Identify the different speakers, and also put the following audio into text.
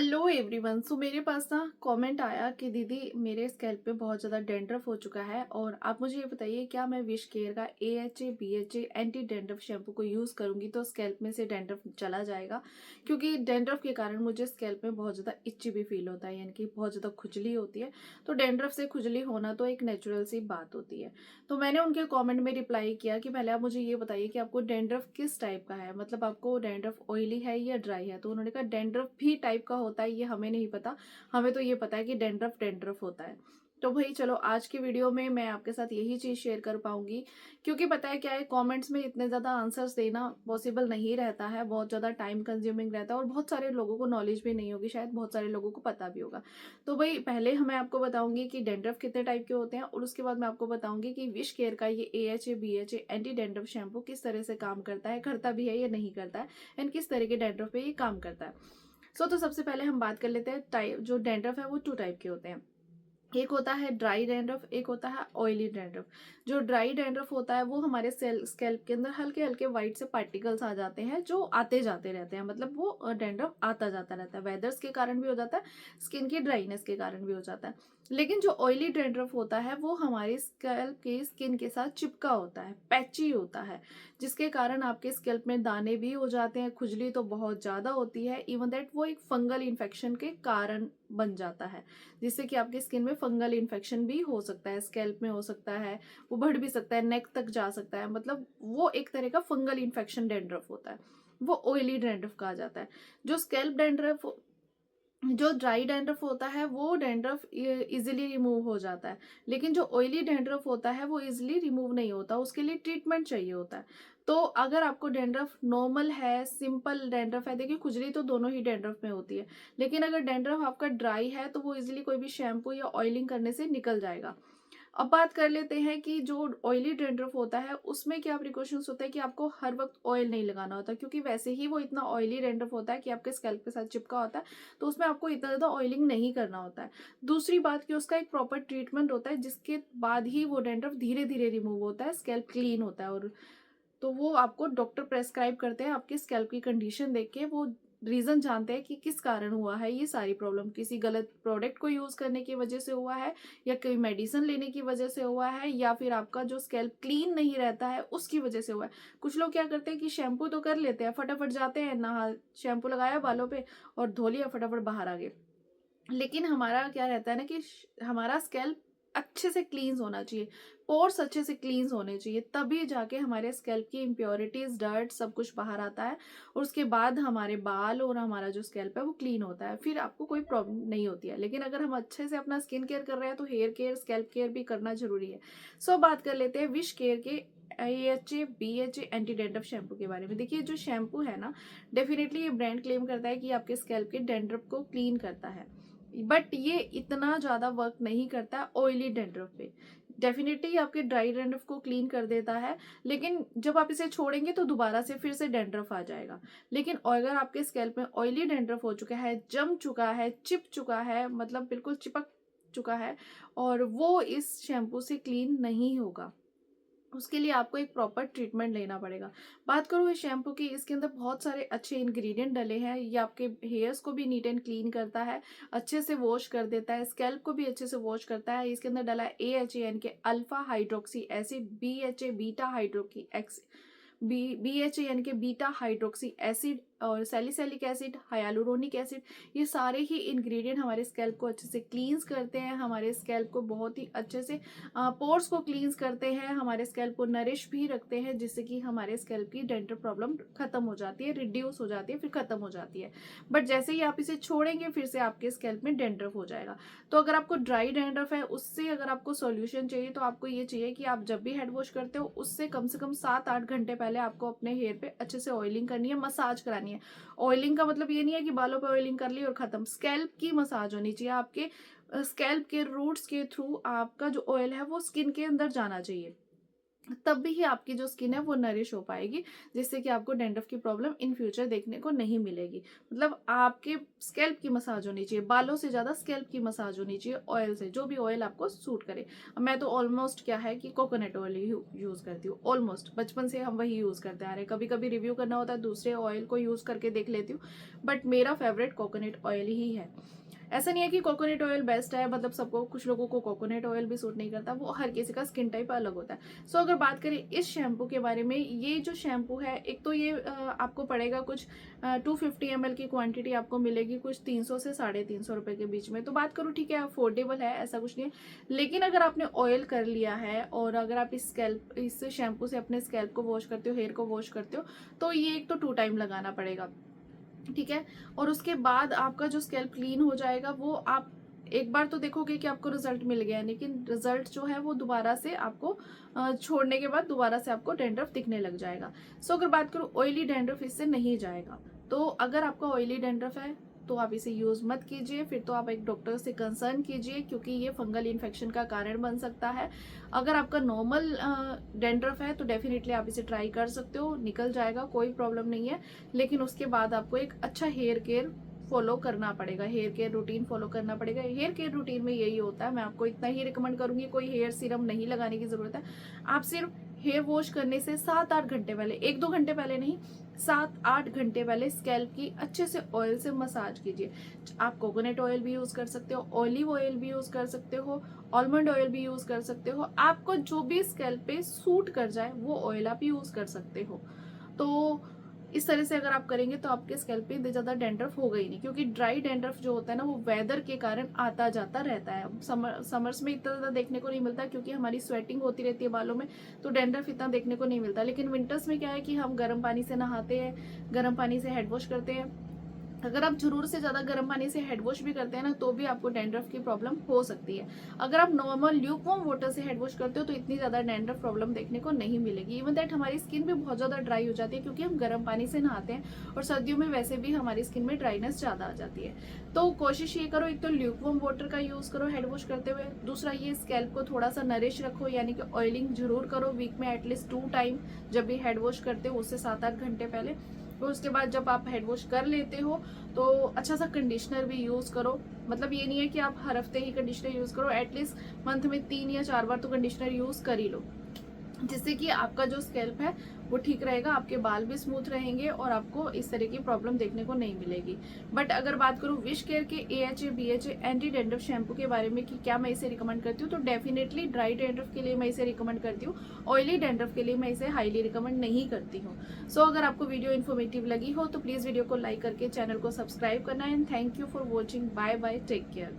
Speaker 1: Hello everyone. सो मेरे पास ना comment आया कि दीदी मेरे स्कैल्प पे बहुत ज़्यादा डेंड्रफ हो चुका है और आप मुझे ये बताइए क्या मैं विश केयर का AHA BHA anti dandruff shampoo को यूज़ करूंगी तो स्कैल्प में से डेंड्रफ चला जाएगा। क्योंकि डेंड्रफ के कारण मुझे स्कैल्प में बहुत ज़्यादा इच्ची भी फील होता है, यानी कि बहुत ज़्यादा खुजली होती है। तो डेंड्रफ से खुजली होना तो एक नेचुरल सी बात होती है। तो मैंने उनके कमेंट में रिप्लाई किया कि पहले आप मुझे ये बताइए कि आपको डेंड्रफ किस टाइप का है, मतलब आपको डेंड्रफ ऑयली है या ड्राई है। तो उन्होंने कहा डेंड्रफ भी टाइप का होता है, ये हमें नहीं पता, हमें तो ये पता है कि डेंड्रफ डेंड्रफ होता है। तो भाई चलो आज की वीडियो में मैं आपके साथ यही चीज शेयर कर पाऊंगी, क्योंकि पता है क्या है, कमेंट्स में इतने ज्यादा आंसर्स देना पॉसिबल नहीं रहता है, बहुत ज्यादा टाइम कंज्यूमिंग रहता है और बहुत सारे लोगों को नॉलेज भी नहीं होगी, शायद बहुत सारे लोगों को पता भी होगा। तो भाई पहले मैं आपको बताऊंगी कि डेंड्रफ कितने टाइप के होते हैं और उसके बाद मैं आपको बताऊंगी कि विश केयर का ये AHA BHA anti dandruff shampoo किस तरह से काम करता है, करता भी है या नहीं करता है, एंड किस तरह के डेंड्रफ पे ये काम करता है। तो सबसे पहले हम बात कर लेते हैं टाइप। जो डेंड्रफ है वो टू टाइप के होते हैं, एक होता है ड्राई डैंड्रफ, एक होता है ऑयली डैंड्रफ। जो ड्राई डैंड्रफ होता है वो हमारे सेल स्कैल्प के अंदर हल्के हल्के वाइट से पार्टिकल्स आ जाते हैं जो आते जाते रहते हैं, मतलब वो डैंड्रफ आता जाता रहता है, वेदर्स के कारण भी हो जाता है, स्किन की ड्राइनेस के कारण भी हो जाता है। लेकिन जो ऑयली डैंड्रफ होता है वो हमारे स्कैल्प के स्किन के साथ चिपका होता है, पैची होता है, जिसके कारण आपके स्कैल्प में दाने भी हो जाते हैं, खुजली तो बहुत ज्यादा होती है, इवन दैट वो एक फंगल इन्फेक्शन के कारण बन जाता है, जिससे कि आपकी स्किन में फंगल इन्फेक्शन भी हो सकता है, स्कैल्प में हो सकता है, वो बढ़ भी सकता है, नेक तक जा सकता है, मतलब वो एक तरह का फंगल इन्फेक्शन डेंड्रफ होता है, वो ऑयली डेंड्रफ कहा जाता है। जो स्कैल्प डेंड्रफ, जो ड्राई डैंड्रफ होता है वो डैंड्रफ इजिली रिमूव हो जाता है, लेकिन जो ऑयली डैंड्रफ होता है वो इजिली रिमूव नहीं होता, उसके लिए ट्रीटमेंट चाहिए होता है। तो अगर आपको डैंड्रफ नॉर्मल है, सिंपल डैंड्रफ है, देखिए खुजली तो दोनों ही डैंड्रफ में होती है, लेकिन अगर डैंड्रफ आपका ड्राई है तो वो इजिली कोई भी शैम्पू या ऑयलिंग करने से निकल जाएगा। अब बात कर लेते हैं कि जो ऑयली डैंड्रफ होता है उसमें क्या प्रिकॉशंस होता है कि आपको हर वक्त ऑयल नहीं लगाना होता, क्योंकि वैसे ही वो इतना ऑयली डैंड्रफ होता है कि आपके स्कैल्प के साथ चिपका होता है, तो उसमें आपको इतना ज़्यादा ऑयलिंग नहीं करना होता है। दूसरी बात कि उसका एक प्रॉपर ट्रीटमेंट होता है जिसके बाद ही वो डैंड्रफ धीरे धीरे रिमूव होता है, स्कैल्प क्लीन होता है। और तो वो आपको डॉक्टर प्रेस्क्राइब करते हैं, आपके स्कैल्प की कंडीशन देख के वो रीजन जानते हैं कि किस कारण हुआ है ये सारी प्रॉब्लम, किसी गलत प्रोडक्ट को यूज करने की वजह से हुआ है, या कोई मेडिसिन लेने की वजह से हुआ है, या फिर आपका जो स्कैल्प क्लीन नहीं रहता है उसकी वजह से हुआ है। कुछ लोग क्या करते हैं कि शैम्पू तो कर लेते हैं, फटाफट जाते हैं, नहा शैम्पू लगाया बालों पे और धो लिया, फटाफट बाहर आ गए। लेकिन हमारा क्या रहता है ना कि हमारा स्कैल्प अच्छे से क्लींस होना चाहिए, पोर्स अच्छे से क्लींस होने चाहिए, तभी जाके हमारे स्कैल्प की इम्प्योरिटीज, डर्ट, सब कुछ बाहर आता है और उसके बाद हमारे बाल और हमारा जो स्कैल्प है वो क्लीन होता है, फिर आपको कोई प्रॉब्लम नहीं होती है। लेकिन अगर हम अच्छे से अपना स्किन केयर कर रहे हैं तो हेयर केयर, स्कैल्प केयर भी करना जरूरी है। सो बात कर लेते हैं विश केयर के AHA BHA anti dandruff shampoo के बारे में। देखिए जो शैम्पू है ना, डेफिनेटली ये ब्रांड क्लेम करता है कि आपके स्कैल्प के डेंड्रफ को क्लीन करता है, बट ये इतना ज्यादा वर्क नहीं करता ऑयली डैंड्रफ पे। डेफिनेटली आपके ड्राई डैंड्रफ को क्लीन कर देता है, लेकिन जब आप इसे छोड़ेंगे तो दोबारा से फिर से डैंड्रफ आ जाएगा। लेकिन अगर आपके स्कैल्प में ऑयली डैंड्रफ हो चुका है, जम चुका है, चिप चुका है, मतलब बिल्कुल चिपक चुका है, और वो इस शैम्पू से क्लीन नहीं होगा, उसके लिए आपको एक प्रॉपर ट्रीटमेंट लेना पड़ेगा। बात करूँ इस शैम्पू की, इसके अंदर बहुत सारे अच्छे इंग्रेडिएंट डले हैं, ये आपके हेयर्स को भी नीट एंड क्लीन करता है, अच्छे से वॉश कर देता है, स्कैल्प को भी अच्छे से वॉश करता है। इसके अंदर डला है AHA के alpha hydroxy acid, BHA beta hydroxy x, BHA यानी कि बीटा हाइड्रोक्सी एसिड, और सैलिसिलिक एसिड, हाइलुरोनिक एसिड, ये सारे ही इंग्रेडिएंट हमारे स्कैल्प को अच्छे से क्लींस करते हैं, हमारे स्कैल्प को बहुत ही अच्छे से पोर्स को क्लींस करते हैं, हमारे स्कैल्प को नरिश भी रखते हैं, जिससे कि हमारे स्कैल्प की डेंड्रफ प्रॉब्लम खत्म हो जाती है, रिड्यूस हो जाती है, फिर खत्म हो जाती है। बट जैसे ही आप इसे छोड़ेंगे फिर से आपके स्कैल्प में डेंड्रफ हो जाएगा। तो अगर आपको ड्राई डेंड्रफ है उससे अगर आपको सॉल्यूशन चाहिए तो आपको ये चाहिए कि आप जब भी हेड वॉश करते हो उससे कम से कम 7-8 घंटे पहले आपको अपने हेयर पे अच्छे से ऑयलिंग करनी है, मसाज करानी है। ऑयलिंग का मतलब ये नहीं है कि बालों पे ऑयलिंग कर ली और खत्म, स्कैल्प की मसाज होनी चाहिए, आपके स्कैल्प के रूट्स के थ्रू आपका जो ऑयल है वो स्किन के अंदर जाना चाहिए। तब भी ही आपकी जो स्किन है वो नरिश हो पाएगी, जिससे कि आपको डैंड्रफ की प्रॉब्लम इन फ्यूचर देखने को नहीं मिलेगी। मतलब आपके स्कैल्प की मसाज होनी चाहिए, बालों से ज़्यादा स्कैल्प की मसाज होनी चाहिए ऑयल से, जो भी ऑयल आपको सूट करे। अब मैं तो ऑलमोस्ट क्या है कि कोकोनट ऑयल ही यूज़ करती हूँ, ऑलमोस्ट बचपन से हम वही यूज़ करते आ रहे हैं। कभी कभी रिव्यू करना होता है दूसरे ऑयल को यूज़ करके देख लेती हूँ, बट मेरा फेवरेट कोकोनट ऑयल ही है। ऐसा नहीं है कि कोकोनट ऑयल बेस्ट है, मतलब सबको, कुछ लोगों को कोकोनट ऑयल भी सूट नहीं करता, वो हर किसी का स्किन टाइप अलग होता है। सो अगर बात करें इस शैम्पू के बारे में, ये जो शैम्पू है, एक तो ये आपको पड़ेगा कुछ 250 ml की क्वांटिटी आपको मिलेगी कुछ 300 से 350 रुपए के बीच में। तो बात करूँ, ठीक है, अफोर्डेबल है, ऐसा कुछ नहीं है। लेकिन अगर आपने ऑयल कर लिया है और अगर आप इस शैम्पू से अपने स्कैल्प को वॉश करते हो, हेयर को वॉश करते हो, तो ये एक तो 2 टाइम लगाना पड़ेगा, ठीक है। और उसके बाद आपका जो स्कैल्प क्लीन हो जाएगा, वो आप एक बार तो देखोगे कि आपको रिजल्ट मिल गया है, लेकिन रिजल्ट जो है वो दोबारा से आपको छोड़ने के बाद दोबारा से आपको डैंड्रफ दिखने लग जाएगा। सो अगर बात करूँ, ऑयली डैंड्रफ इससे नहीं जाएगा। तो अगर आपका ऑयली डैंड्रफ है तो आप इसे यूज मत कीजिए, फिर तो आप एक डॉक्टर से कंसर्न कीजिए, क्योंकि ये फंगल इन्फेक्शन का कारण बन सकता है। अगर आपका नॉर्मल डैंड्रफ है तो डेफिनेटली आप इसे ट्राई कर सकते हो, निकल जाएगा, कोई प्रॉब्लम नहीं है। लेकिन उसके बाद आपको एक अच्छा हेयर केयर फॉलो करना पड़ेगा, हेयर केयर रूटीन फॉलो करना पड़ेगा। हेयर केयर रूटीन में यही होता है, मैं आपको इतना ही रिकमेंड करूंगी, कोई हेयर सीरम नहीं लगाने की जरूरत है। आप सिर्फ हेयर वॉश करने से 7-8 घंटे पहले, 1-2 घंटे पहले नहीं, 7-8 घंटे पहले स्कैल्प की अच्छे से ऑयल से मसाज कीजिए। आप कोकोनट ऑयल भी यूज कर सकते हो, ऑलिव ऑयल भी यूज कर सकते हो, आलमंड ऑयल भी यूज कर सकते हो। आपको जो भी स्कैल्प पे सूट कर जाए वो ऑयल आप यूज कर सकते हो। तो इस तरह से अगर आप करेंगे तो आपके स्कैल्प पे इतनी ज्यादा डैंड्रफ होगा ही नहीं, क्योंकि ड्राई डैंड्रफ जो होता है ना, वो वेदर के कारण आता जाता रहता है। समर्स में इतना ज्यादा देखने को नहीं मिलता, क्योंकि हमारी स्वेटिंग होती रहती है बालों में, तो डैंड्रफ इतना देखने को नहीं मिलता। लेकिन विंटर्स में क्या है कि हम गर्म पानी से नहाते हैं, गर्म पानी से हेड वॉश करते हैं। अगर आप जरूर से ज्यादा गर्म पानी से हेड वॉश भी करते हैं ना, तो भी आपको डैंड्रफ की प्रॉब्लम हो सकती है। अगर आप नॉर्मल ल्यूकवार्म वाटर से हेड वॉश करते हो तो इतनी ज्यादा डैंड्रफ प्रॉब्लम देखने को नहीं मिलेगी। इवन दैट हमारी स्किन भी बहुत ज्यादा ड्राई हो जाती है, क्योंकि हम गर्म पानी से नहाते हैं, और सर्दियों में वैसे भी हमारी स्किन में ड्राइनेस ज्यादा आ जाती है। तो कोशिश ये करो, एक तो ल्यूकवार्म वाटर का यूज करो हेड वॉश करते हुए, दूसरा ये स्कैल्प को थोड़ा सा नरिश रखो, यानी कि ऑयलिंग जरूर करो वीक में एटलीस्ट 2 टाइम, जब भी हेड वॉश करते हो उससे 7-8 घंटे पहले। और उसके बाद जब आप हेड वॉश कर लेते हो तो अच्छा सा कंडीशनर भी यूज करो। मतलब ये नहीं है कि आप हर हफ्ते ही कंडीशनर यूज करो, एटलीस्ट मंथ में 3 या 4 बार तो कंडीशनर यूज कर ही लो, जिससे कि आपका जो स्कैल्प है वो ठीक रहेगा, आपके बाल भी स्मूथ रहेंगे और आपको इस तरह की प्रॉब्लम देखने को नहीं मिलेगी। बट अगर बात करूँ विश केयर के AHA BHA anti dandruff shampoo के बारे में कि क्या मैं इसे रिकमेंड करती हूँ, तो डेफिनेटली ड्राई डैंड्रफ के लिए मैं इसे रिकमेंड करती हूँ, ऑयली डैंड्रफ के लिए मैं इसे हाईली रिकमेंड नहीं करती हूँ। सो अगर आपको वीडियो इन्फॉर्मेटिव लगी हो तो प्लीज वीडियो को लाइक करके चैनल को सब्सक्राइब करना। And thank you for watching, bye bye, take care.